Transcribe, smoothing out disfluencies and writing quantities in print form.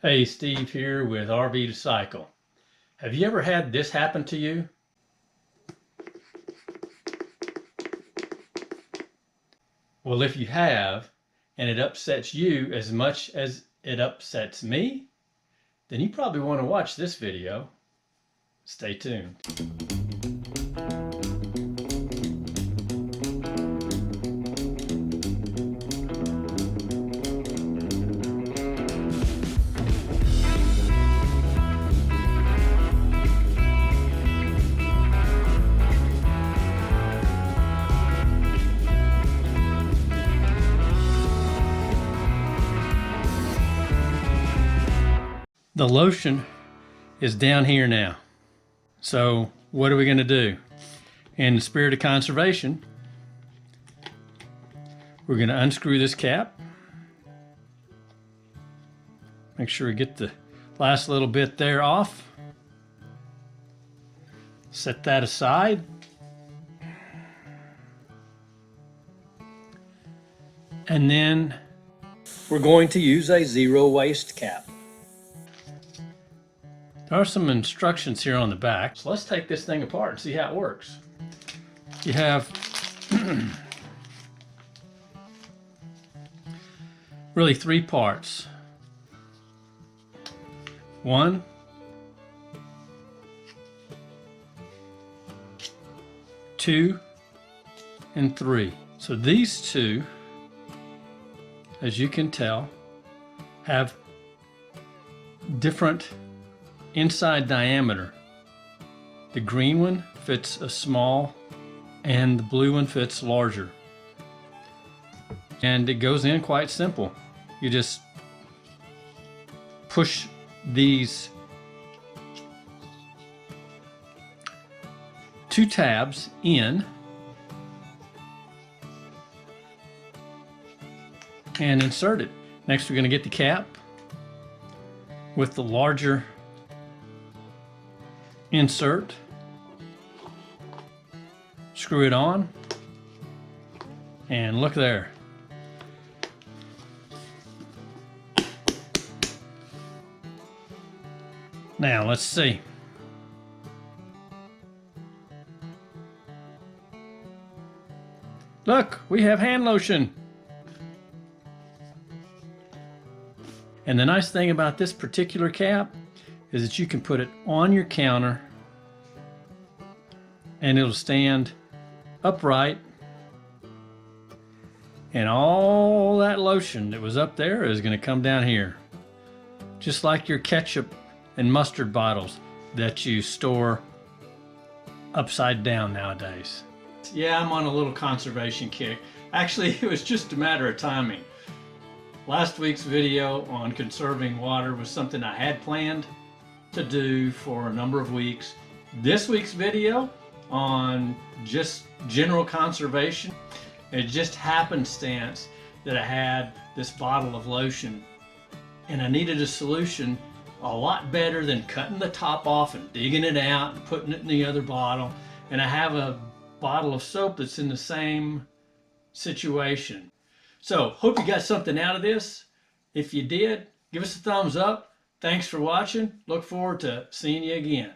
Hey, Steve here with RV to Cycle. Have you ever had this happen to you? Well, if you have, and it upsets you as much as it upsets me, then you probably want to watch this video. Stay tuned. The lotion is down here now. So what are we going to do? In the spirit of conservation, we're going to unscrew this cap. Make sure we get the last little bit there off. Set that aside. And then we're going to use a zero waste cap. There are some instructions here on the back. So let's take this thing apart and see how it works. You have really three parts. 1, 2, and 3. So these two, as you can tell, have different inside diameter. The green one fits a small and the blue one fits larger. And it goes in quite simple. You just push these two tabs in and insert it. Next we're going to get the cap with the larger insert, screw it on, and look there. Now let's see. Look, we have hand lotion. And the nice thing about this particular cap is that you can put it on your counter and it'll stand upright, and all that lotion that was up there is going to come down here, just like your ketchup and mustard bottles that you store upside down nowadays. Yeah, I'm on a little conservation kick. Actually, it was just a matter of timing. Last week's video on conserving water was something I had planned to do for a number of weeks. This week's video on just general conservation, it just happenstance that I had this bottle of lotion and I needed a solution a lot better than cutting the top off and digging it out and putting it in the other bottle. And I have a bottle of soap that's in the same situation. So hope you got something out of this. If you did, give us a thumbs up. Thanks for watching. Look forward to seeing you again.